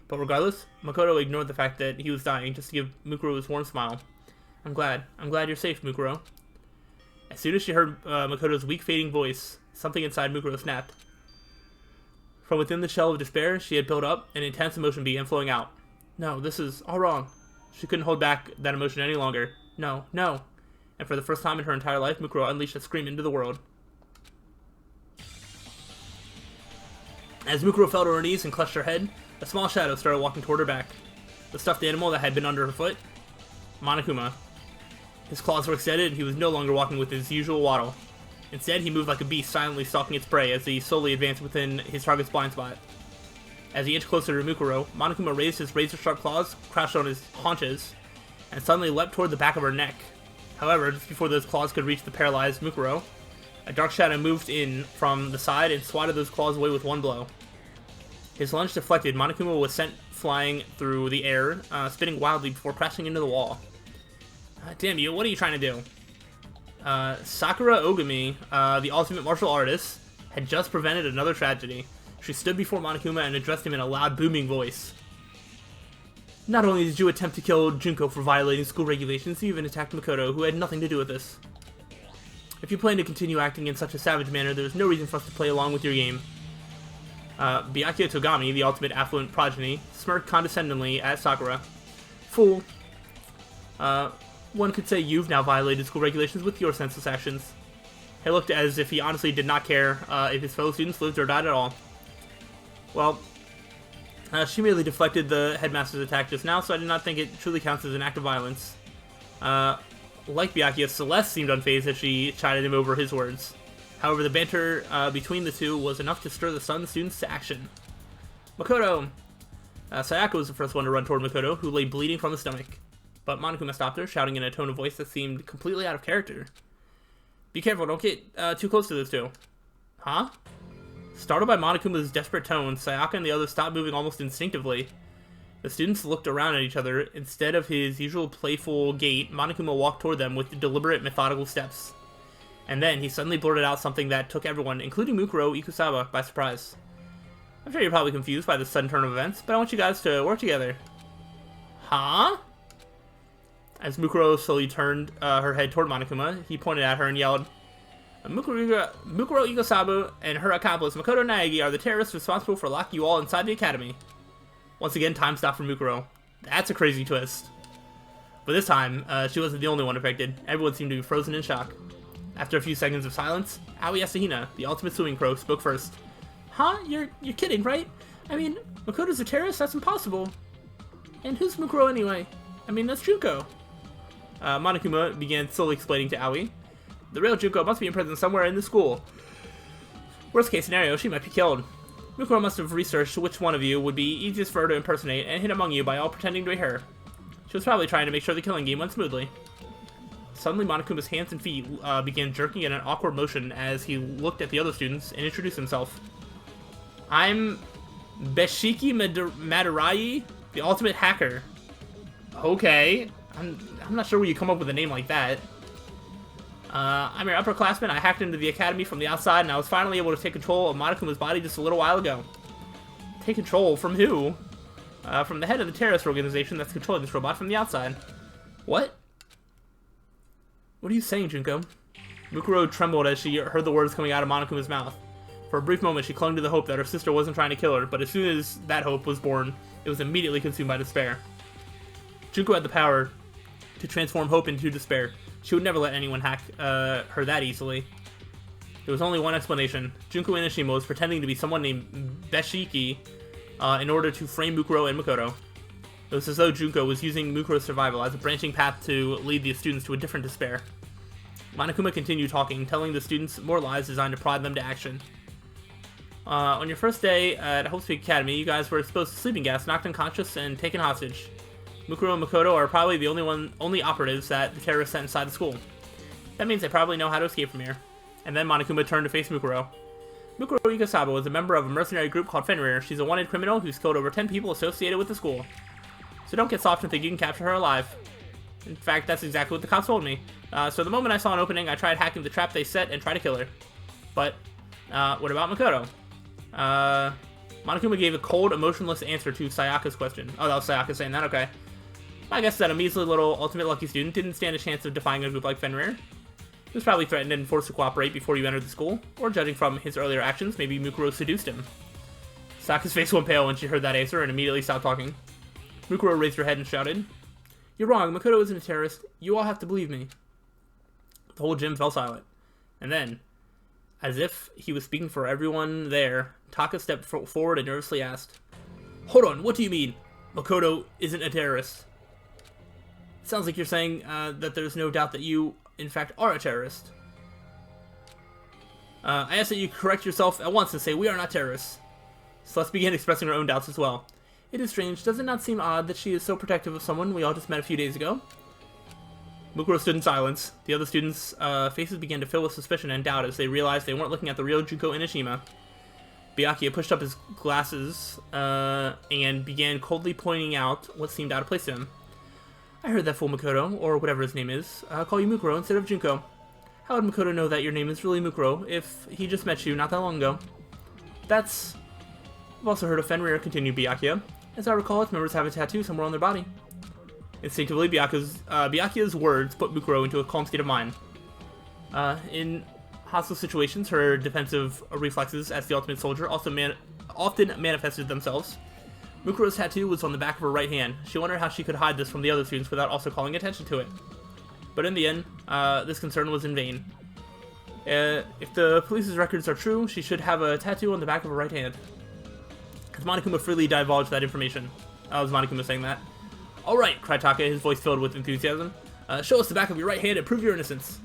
But regardless, Makoto ignored the fact that he was dying just to give Mukuro his warm smile. I'm glad you're safe, Mukuro." As soon as she heard Makoto's weak, fading voice, something inside Mukuro snapped. From within the shell of despair she had built up, an intense emotion began flowing out. No, this is all wrong. She couldn't hold back that emotion any longer. No, no. And for the first time in her entire life, Mukuro unleashed a scream into the world. As Mukuro fell to her knees and clutched her head, a small shadow started walking toward her back. The stuffed animal that had been under her foot? Monokuma. His claws were extended, and he was no longer walking with his usual waddle. Instead, he moved like a beast, silently stalking its prey as he slowly advanced within his target's blind spot. As he inched closer to Mukuro, Monokuma raised his razor-sharp claws, crouched on his haunches, and suddenly leapt toward the back of her neck. However, just before those claws could reach the paralyzed Mukuro, a dark shadow moved in from the side and swatted those claws away with one blow. His lunge deflected, Monokuma was sent flying through the air, spinning wildly before crashing into the wall. Damn you, what are you trying to do? Sakura Ogami, the ultimate martial artist, had just prevented another tragedy. She stood before Monokuma and addressed him in a loud, booming voice. Not only did you attempt to kill Junko for violating school regulations, you even attacked Makoto, who had nothing to do with this. If you plan to continue acting in such a savage manner, there is no reason for us to play along with your game. Byakuya Togami, the ultimate affluent progeny, smirked condescendingly at Sakura. Fool. One could say you've now violated school regulations with your senseless actions. He looked as if he honestly did not care if his fellow students lived or died at all. Well, she merely deflected the headmaster's attack just now, so I do not think it truly counts as an act of violence. Like Byakuya, Celeste seemed unfazed as she chided him over his words. However, the banter between the two was enough to stir the Sun students to action. Makoto! Sayaka was the first one to run toward Makoto, who lay bleeding from the stomach. But Monokuma stopped her, shouting in a tone of voice that seemed completely out of character. Be careful, don't get too close to those two. Huh? Startled by Monokuma's desperate tones, Sayaka and the others stopped moving almost instinctively. The students looked around at each other. Instead of his usual playful gait, Monokuma walked toward them with deliberate, methodical steps. And then he suddenly blurted out something that took everyone, including Mukuro Ikusawa, by surprise. I'm sure you're probably confused by this sudden turn of events, but I want you guys to work together. Huh? As Mukuro slowly turned her head toward Monokuma, he pointed at her and yelled, Mukuro Ikusawa and her accomplice Makoto Naegi are the terrorists responsible for locking you all inside the academy. Once again, time stopped for Mukuro. That's a crazy twist. But this time, she wasn't the only one affected. Everyone seemed to be frozen in shock. After a few seconds of silence, Aoi Asahina, the ultimate swimming pro, spoke first. Huh? You're kidding, right? I mean, Makoto's a terrorist? That's impossible. And who's Mukuro anyway? I mean, that's Junko. Monokuma began slowly explaining to Aoi. The real Junko must be in prison somewhere in the school. Worst case scenario, she might be killed. Mukuro must have researched which one of you would be easiest for her to impersonate and hid among you by all pretending to be her. She was probably trying to make sure the killing game went smoothly. Suddenly, Monokuma's hands and feet began jerking in an awkward motion as he looked at the other students and introduced himself. I'm Beshiki Madurai, the ultimate hacker. Okay, I'm not sure where you come up with a name like that. I'm your upperclassman. I hacked into the academy from the outside, and I was finally able to take control of Monokuma's body just a little while ago. Take control from who? from the head of the terrorist organization that's controlling this robot from the outside. What? What are you saying, Junko? Mukuro trembled as she heard the words coming out of Monokuma's mouth. For a brief moment, she clung to the hope that her sister wasn't trying to kill her, but as soon as that hope was born, it was immediately consumed by despair. Junko had the power to transform hope into despair. She would never let anyone hack her that easily. There was only one explanation. Junko Inashima was pretending to be someone named Beshiki in order to frame Mukuro and Makoto. It was as though Junko was using Mukuro's survival as a branching path to lead the students to a different despair. Monokuma continued talking, telling the students more lies designed to prod them to action. On your first day at Hope Peak Academy, you guys were exposed to sleeping gas, knocked unconscious, and taken hostage. Mukuro and Makoto are probably the only operatives that the terrorists sent inside the school. That means they probably know how to escape from here. And then Monokuma turned to face Mukuro. Mukuro Ikasawa was a member of a mercenary group called Fenrir. She's a wanted criminal who's killed over 10 people associated with the school. So don't get soft and think you can capture her alive. In fact, that's exactly what the cops told me. So the moment I saw an opening, I tried hacking the trap they set and tried to kill her. But, what about Makoto? Monokuma gave a cold, emotionless answer to Sayaka's question. Oh, that was Sayaka saying that? Okay. I guess that a measly little ultimate lucky student didn't stand a chance of defying a group like Fenrir. He was probably threatened and forced to cooperate before you entered the school, or judging from his earlier actions, maybe Mukuro seduced him. Sayaka's face went pale when she heard that answer and immediately stopped talking. Mukuro raised her head and shouted, "You're wrong, Makoto isn't a terrorist. You all have to believe me." The whole gym fell silent. And then, as if he was speaking for everyone there, Taka stepped forward and nervously asked, "Hold on, what do you mean? Makoto isn't a terrorist?" It sounds like you're saying that there's no doubt that you, in fact, are a terrorist. I ask that you correct yourself at once and say we are not terrorists. Celeste began expressing her own doubts as well. It is strange, does it not seem odd that she is so protective of someone we all just met a few days ago? Mukuro stood in silence. The other students' faces began to fill with suspicion and doubt as they realized they weren't looking at the real Junko Inashima. Byakuya pushed up his glasses and began coldly pointing out what seemed out of place to him. I heard that fool Makoto, or whatever his name is, call you Mukuro instead of Junko. How would Makoto know that your name is really Mukuro if he just met you not that long ago? I've also heard of Fenrir, continued Byakuya. As I recall, its members have a tattoo somewhere on their body. Instinctively, Byakuya's words put Mukuro into a calm state of mind. In hostile situations, her defensive reflexes as the ultimate soldier often manifested themselves. Mukuro's tattoo was on the back of her right hand. She wondered how she could hide this from the other students without also calling attention to it. But in the end, this concern was in vain. If the police's records are true, she should have a tattoo on the back of her right hand. As Monokuma freely divulged that information. That was Monokuma saying that. "Alright," cried Taka, his voice filled with enthusiasm. "Show us the back of your right hand and prove your innocence."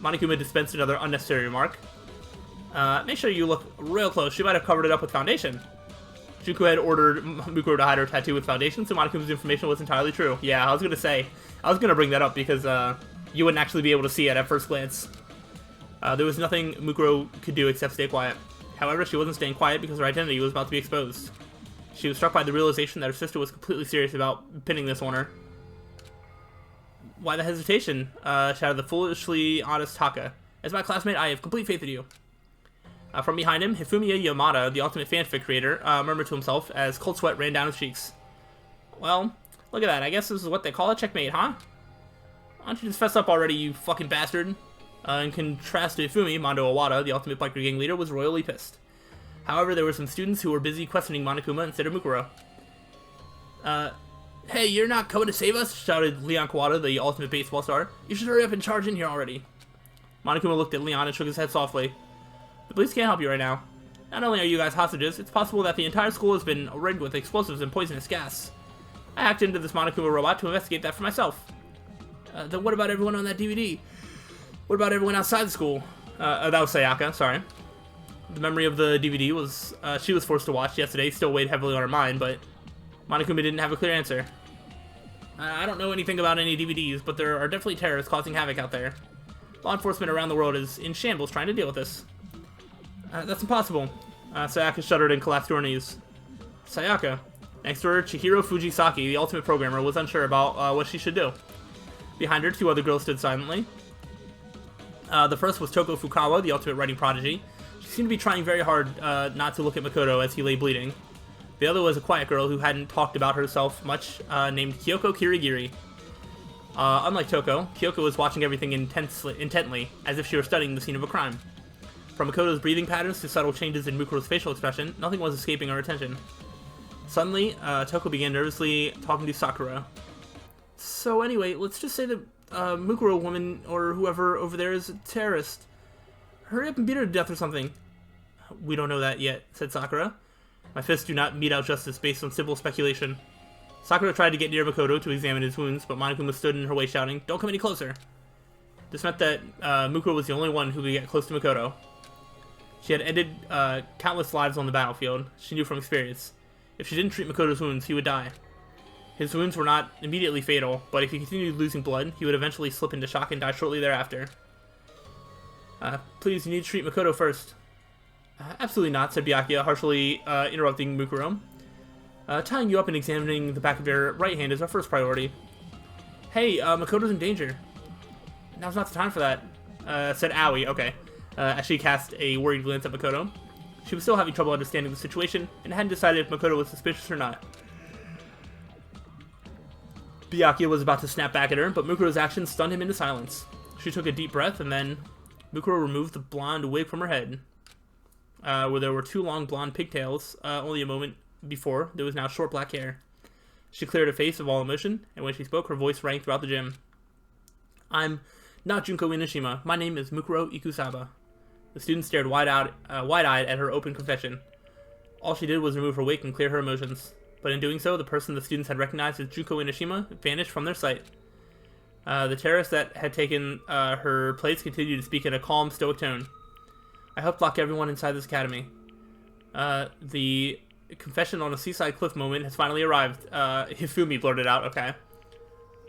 Monokuma dispensed another unnecessary remark. Make sure you look real close. She might have covered it up with foundation. Junko had ordered Mukuro to hide her tattoo with foundation, so Monokuma's information was entirely true. Yeah, I was gonna bring that up because you wouldn't actually be able to see it at first glance. There was nothing Mukuro could do except stay quiet. However, she wasn't staying quiet because her identity was about to be exposed. She was struck by the realization that her sister was completely serious about pinning this on her. Why the hesitation? Shouted the foolishly honest Taka. As my classmate, I have complete faith in you. From behind him, Hifumiya Yamada, the ultimate fanfic creator, murmured to himself as cold sweat ran down his cheeks. Well, look at that. I guess this is what they call a checkmate, huh? Why don't you just fess up already, you fucking bastard? In contrast to Hifumi, Mondo Owada, the ultimate biker gang leader, was royally pissed. However, there were some students who were busy questioning Monokuma instead of Mukuro. Hey, you're not coming to save us? Shouted Leon Kawada, the ultimate baseball star. You should hurry up and charge in here already. Monokuma looked at Leon and shook his head softly. The police can't help you right now. Not only are you guys hostages, it's possible that the entire school has been rigged with explosives and poisonous gas. I hacked into this Monokuma robot to investigate that for myself. Then what about everyone on that DVD? What about everyone outside the school? That was Sayaka, sorry. The memory of the DVD was she was forced to watch yesterday still weighed heavily on her mind, but Monokuma didn't have a clear answer. I don't know anything about any DVDs, but there are definitely terrorists causing havoc out there. Law enforcement around the world is in shambles trying to deal with this. That's impossible. Sayaka shuddered and collapsed to her knees. Sayaka. Next to her, Chihiro Fujisaki, the ultimate programmer, was unsure about what she should do. Behind her, two other girls stood silently. The first was Toko Fukawa, the ultimate writing prodigy. She seemed to be trying very hard not to look at Makoto as he lay bleeding. The other was a quiet girl who hadn't talked about herself much, named Kyoko Kirigiri. Unlike Toko, Kyoko was watching everything intently, as if she were studying the scene of a crime. From Makoto's breathing patterns to subtle changes in Mukuro's facial expression, nothing was escaping her attention. Suddenly, Toko began nervously talking to Sakura. So anyway, let's just say that Mukuro woman, or whoever over there, is a terrorist. Hurry up and beat her to death or something. We don't know that yet, said Sakura. My fists do not mete out justice based on simple speculation. Sakura tried to get near Makoto to examine his wounds, but Monokuma stood in her way shouting, "Don't come any closer." This meant that Mukuro was the only one who could get close to Makoto. She had ended countless lives on the battlefield. She knew from experience. If she didn't treat Makoto's wounds, he would die. His wounds were not immediately fatal, but if he continued losing blood, he would eventually slip into shock and die shortly thereafter. Please, you need to treat Makoto first. Absolutely not, said Byakuya, harshly interrupting Mukuro. Tying you up and examining the back of your right hand is our first priority. Hey, Makoto's in danger. Now's not the time for that, said Aoi, okay, as she cast a worried glance at Makoto. She was still having trouble understanding the situation, and hadn't decided if Makoto was suspicious or not. Byakuya was about to snap back at her, but Mukuro's actions stunned him into silence. She took a deep breath, and then Mukuro removed the blonde wig from her head. Where there were two long blonde pigtails, only a moment before, there was now short black hair. She cleared her face of all emotion, and when she spoke, her voice rang throughout the gym. I'm not Junko Inashima. My name is Mukuro Ikusaba. The student stared wide-eyed at her open confession. All she did was remove her wig and clear her emotions. But in doing so, the person the students had recognized as Junko Inashima vanished from their sight. The terrorist that had taken her place continued to speak in a calm, stoic tone. I helped lock everyone inside this academy. The confession on a seaside cliff moment has finally arrived. Hifumi blurted out, okay.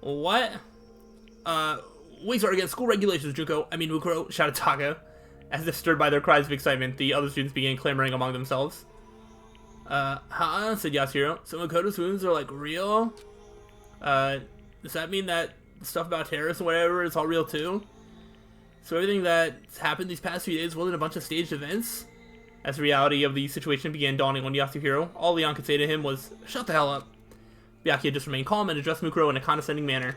What? Wigs are against school regulations, Junko. I mean, Mukuro, shouted Taka. As if stirred by their cries of excitement, the other students began clamoring among themselves. Huh? Said Yasuhiro. So Makoto's wounds are, like, real? Does that mean that the stuff about terrorists or whatever is all real, too? So everything that's happened these past few days wasn't a bunch of staged events? As the reality of the situation began dawning on Yasuhiro, all Leon could say to him was, "Shut the hell up." Byakuya just remained calm and addressed Mukuro in a condescending manner.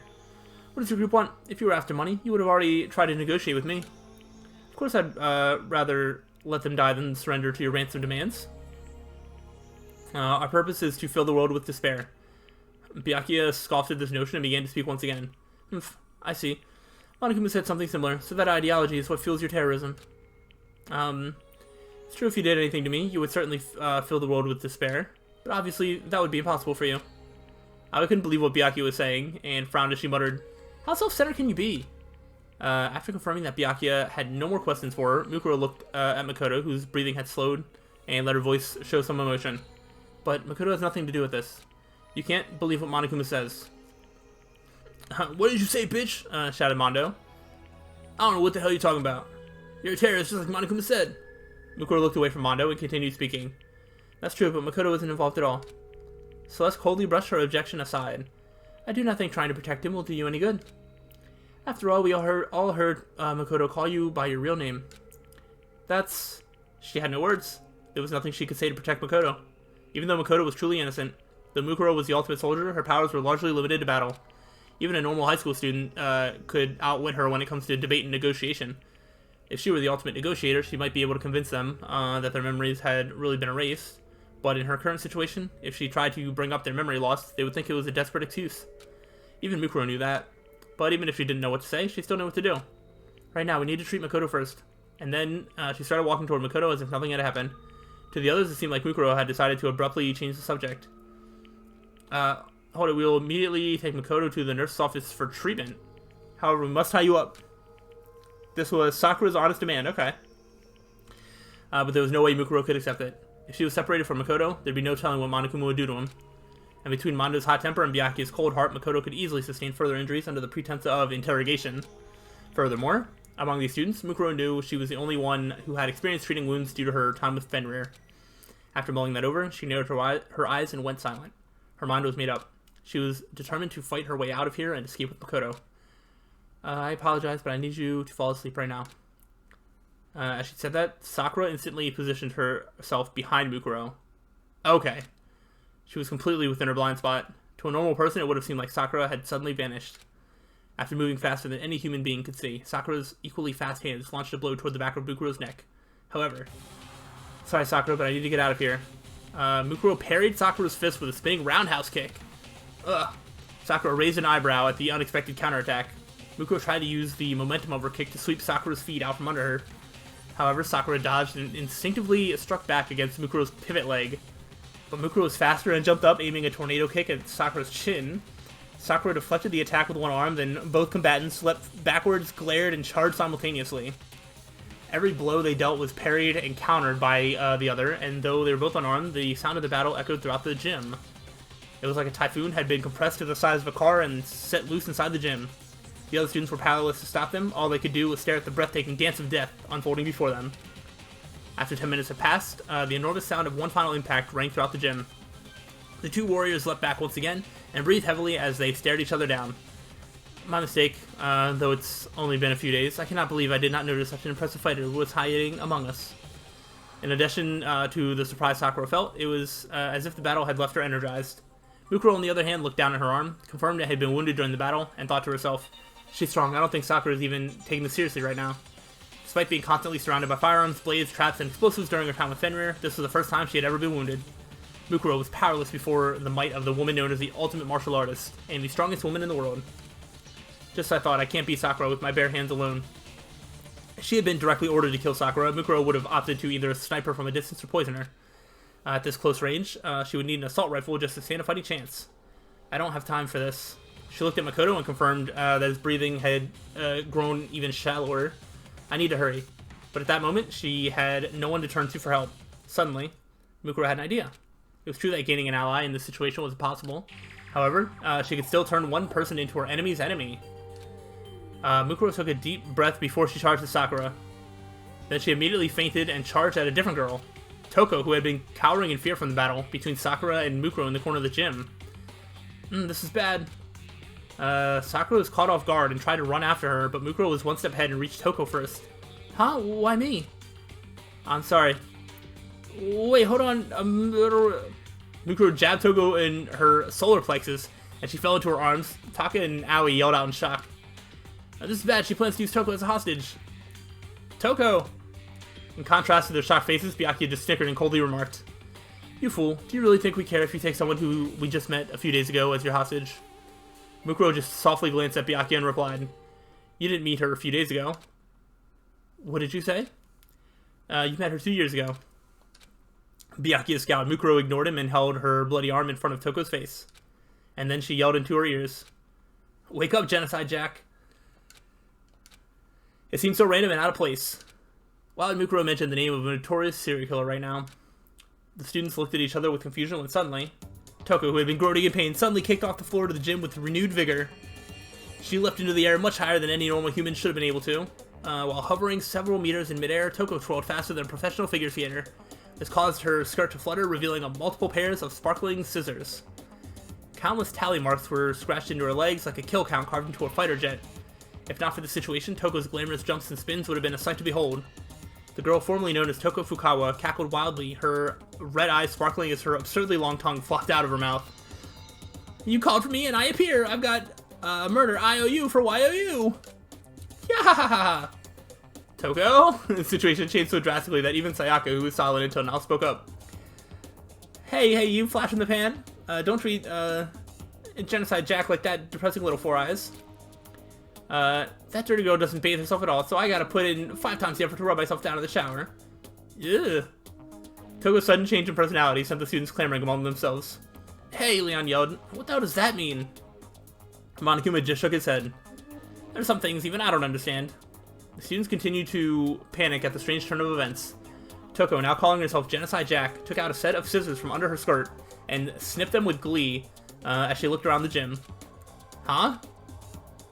What does your group want? If you were after money, you would have already tried to negotiate with me. Of course I'd rather let them die than surrender to your ransom demands. Our purpose is to fill the world with despair. Byakuya scoffed at this notion and began to speak once again. I see. Monokuma said something similar, so that ideology is what fuels your terrorism. It's true if you did anything to me, you would certainly fill the world with despair, but obviously that would be impossible for you. I couldn't believe what Byakuya was saying, and frowned as she muttered, "How self-centered can you be?" After confirming that Byakuya had no more questions for her, Mukuro looked at Makoto, whose breathing had slowed, and let her voice show some emotion. But Makoto has nothing to do with this. You can't believe what Monokuma says. What did you say, bitch? Shouted Mondo. I don't know what the hell you're talking about. You're a terrorist, just like Monokuma said. Mukuro looked away from Mondo and continued speaking. That's true, but Makoto isn't involved at all. So let's coldly brush her objection aside. I do not think trying to protect him will do you any good. After all, we all heard Makoto call you by your real name. She had no words. There was nothing she could say to protect Makoto. Even though Makoto was truly innocent, though Mukuro was the ultimate soldier, her powers were largely limited to battle. Even a normal high school student could outwit her when it comes to debate and negotiation. If she were the ultimate negotiator, she might be able to convince them that their memories had really been erased. But in her current situation, if she tried to bring up their memory loss, they would think it was a desperate excuse. Even Mukuro knew that. But even if she didn't know what to say, she still knew what to do. Right now, we need to treat Makoto first. And then she started walking toward Makoto as if nothing had happened. To the others, it seemed like Mukuro had decided to abruptly change the subject. Hold it, we will immediately take Makoto to the nurse's office for treatment. However, we must tie you up. This was Sakura's honest demand, okay. But there was no way Mukuro could accept it. If she was separated from Makoto, there'd be no telling what Monokuma would do to him. And between Mondo's hot temper and Byakuya's cold heart, Makoto could easily sustain further injuries under the pretense of interrogation. Furthermore, among these students, Mukuro knew she was the only one who had experience treating wounds due to her time with Fenrir. After mulling that over, she narrowed her eyes and went silent. Her mind was made up. She was determined to fight her way out of here and escape with Makoto. I apologize, but I need you to fall asleep right now. As she said that, Sakura instantly positioned herself behind Mukuro. Okay. She was completely within her blind spot. To a normal person, it would have seemed like Sakura had suddenly vanished. After moving faster than any human being could see, Sakura's equally fast hands launched a blow toward the back of Mukuro's neck. However, sorry Sakura, but I need to get out of here. Mukuro parried Sakura's fist with a spinning roundhouse kick. Ugh. Sakura raised an eyebrow at the unexpected counterattack. Mukuro tried to use the momentum of her kick to sweep Sakura's feet out from under her. However, Sakura dodged and instinctively struck back against Mukuro's pivot leg. But Mukuro was faster and jumped up, aiming a tornado kick at Sakura's chin. Sakura deflected the attack with one arm, then both combatants leapt backwards, glared, and charged simultaneously. Every blow they dealt was parried and countered by the other, and though they were both unarmed, the sound of the battle echoed throughout the gym. It was like a typhoon had been compressed to the size of a car and set loose inside the gym. The other students were powerless to stop them. All they could do was stare at the breathtaking dance of death unfolding before them. After 10 minutes had passed, the enormous sound of one final impact rang throughout the gym. The two warriors leapt back once again and breathed heavily as they stared each other down. My mistake, though it's only been a few days. I cannot believe I did not notice such an impressive fighter who was hiding among us. In addition to the surprise Sakura felt, it was as if the battle had left her energized. Mukuro, on the other hand, looked down at her arm, confirmed it had been wounded during the battle, and thought to herself, "She's strong. I don't think Sakura is even taking this seriously right now." Despite being constantly surrounded by firearms, blades, traps, and explosives during her time with Fenrir, this was the first time she had ever been wounded. Mukuro was powerless before the might of the woman known as the ultimate martial artist, and the strongest woman in the world. Just as I thought, I can't beat Sakura with my bare hands alone. If she had been directly ordered to kill Sakura, Mukuro would have opted to either snipe her from a distance or poison her. At this close range, she would need an assault rifle just to stand a fighting chance. I don't have time for this. She looked at Makoto and confirmed that his breathing had grown even shallower. I need to hurry. But at that moment, she had no one to turn to for help. Suddenly, Mukuro had an idea. It was true that gaining an ally in this situation was impossible. However, she could still turn one person into her enemy's enemy. Mukuro took a deep breath before she charged at Sakura. Then she immediately fainted and charged at a different girl, Toko, who had been cowering in fear from the battle between Sakura and Mukuro in the corner of the gym. This is bad. Sakura was caught off guard and tried to run after her, but Mukuro was one step ahead and reached Toko first. Huh? Why me? I'm sorry. Wait, hold on. Mukuro jabbed Toko in her solar plexus, and she fell into her arms. Taka and Aoi yelled out in shock. This is bad. She plans to use Toko as a hostage. Toko! In contrast to their shocked faces, Byakuya just snickered and coldly remarked, "You fool. Do you really think we care if you take someone who we just met a few days ago as your hostage?" Mukuro just softly glanced at Byakuya and replied, "You didn't meet her a few days ago." "What did you say?" You met her 2 years ago." Byakuya scowled. Mukuro ignored him and held her bloody arm in front of Toko's face. And then she yelled into her ears, "Wake up, Genocide Jack." It seemed so random and out of place. Why would Mukuro mention the name of a notorious serial killer right now? The students looked at each other with confusion when suddenly, Toko, who had been groaning in pain, suddenly kicked off the floor to the gym with renewed vigor. She leapt into the air much higher than any normal human should have been able to. While hovering several meters in midair, Toko twirled faster than a professional figure skater. This caused her skirt to flutter, revealing multiple pairs of sparkling scissors. Countless tally marks were scratched into her legs like a kill count carved into a fighter jet. If not for the situation, Toko's glamorous jumps and spins would have been a sight to behold. The girl formerly known as Toko Fukawa cackled wildly, her red eyes sparkling as her absurdly long tongue flopped out of her mouth. "You called for me and I appear. I've got murder IOU for YOU. Yeah. Toko?" The situation changed so drastically that even Sayaka, who was silent until now, spoke up. Hey, you flash in the pan. Don't treat Genocide Jack like that depressing little four eyes. That dirty girl doesn't bathe herself at all, so I gotta put in 5 times the effort to rub myself down in the shower. Ugh. Toko's sudden change in personality sent the students clamoring among themselves. "Hey," Leon yelled. "What the hell does that mean?" Monokuma just shook his head. "There's some things even I don't understand." The students continued to panic at the strange turn of events. Toko, now calling herself Genocide Jack, took out a set of scissors from under her skirt and snipped them with glee as she looked around the gym. Huh?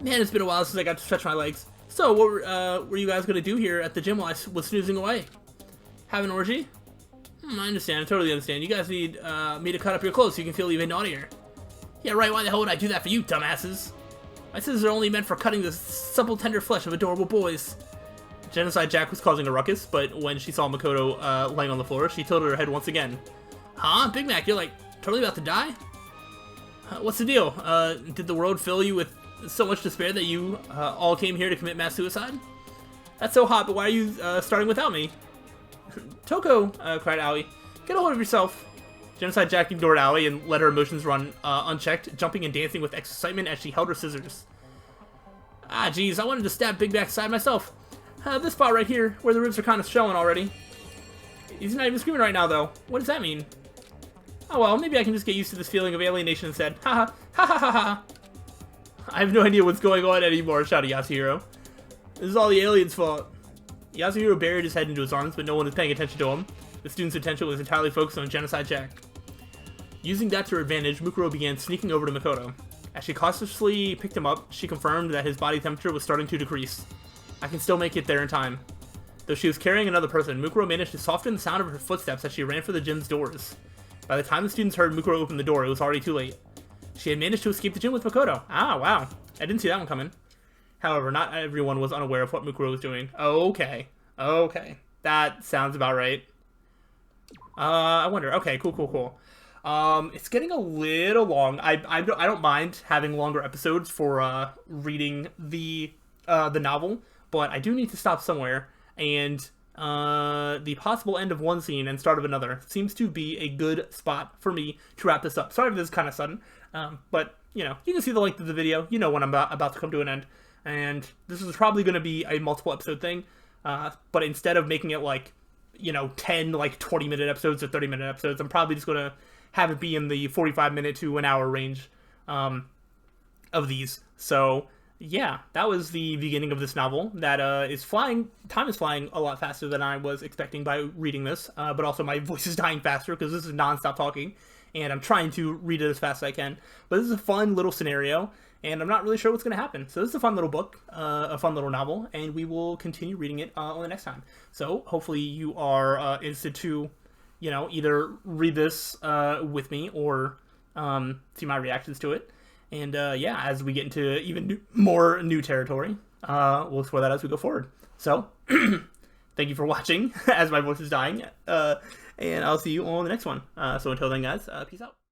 Man, it's been a while since I got to stretch my legs. So, what were you guys gonna do here at the gym while I was snoozing away? Have an orgy? I understand, I totally understand. You guys need me to cut up your clothes so you can feel even naughtier. Yeah, right, why the hell would I do that for you, dumbasses? My scissors are only meant for cutting the supple, tender flesh of adorable boys. Genocide Jack was causing a ruckus, but when she saw Makoto laying on the floor, she tilted her head once again. Huh? Big Mac, you're like Totally about to die? What's the deal? Did the world fill you with so much despair that you all came here to commit mass suicide? That's so hot, but why are you starting without me? Toko, cried Aoi. Get a hold of yourself. Genocide Jack ignored Aoi and let her emotions run unchecked, jumping and dancing with excitement as she held her scissors. Ah, geez, I wanted to stab Big Backside myself. This spot right here, where the ribs are kind of showing already. He's not even screaming right now, though. What does that mean? Oh well, maybe I can just get used to this feeling of alienation instead. Ha ha ha ha ha ha. I have no idea what's going on anymore, shouted Yasuhiro. This is all the aliens' fault. Yasuhiro buried his head into his arms, but no one was paying attention to him. The student's attention was entirely focused on Genocide Jack. Using that to her advantage, Mukuro began sneaking over to Makoto. As she cautiously picked him up, she confirmed that his body temperature was starting to decrease. I can still make it there in time. Though she was carrying another person, Mukuro managed to soften the sound of her footsteps as she ran for the gym's doors. By the time the students heard Mukuro open the door, it was already too late. She had managed to escape the gym with Makoto. Ah, wow. I didn't see that one coming. However, not everyone was unaware of what Mukuro was doing. Okay. Okay. That sounds about right. I wonder. Okay, cool. It's getting a little long. I don't mind having longer episodes for reading the novel, but I do need to stop somewhere, and the possible end of one scene and start of another seems to be a good spot for me to wrap this up. Sorry if this is kind of sudden, but you know, you can see the length of the video. You know when I'm about to come to an end, and this is probably going to be a multiple episode thing, but instead of making it like, you know, 10 like 20-minute episodes or 30-minute episodes, I'm probably just going to have it be in the 45-minute to an hour range of these. So yeah, that was the beginning of this novel that is flying. Time is flying a lot faster than I was expecting by reading this, but also my voice is dying faster because this is non-stop talking, and I'm trying to read it as fast as I can. But this is a fun little scenario, and I'm not really sure what's going to happen. So this is a fun little book, a fun little novel, and we will continue reading it on the next time. So hopefully you are interested to, you know, either read this with me or see my reactions to it. And yeah, as we get into even more new territory, we'll explore that as we go forward. So thank you for watching as my voice is dying, and I'll see you on the next one. So until then, guys, peace out.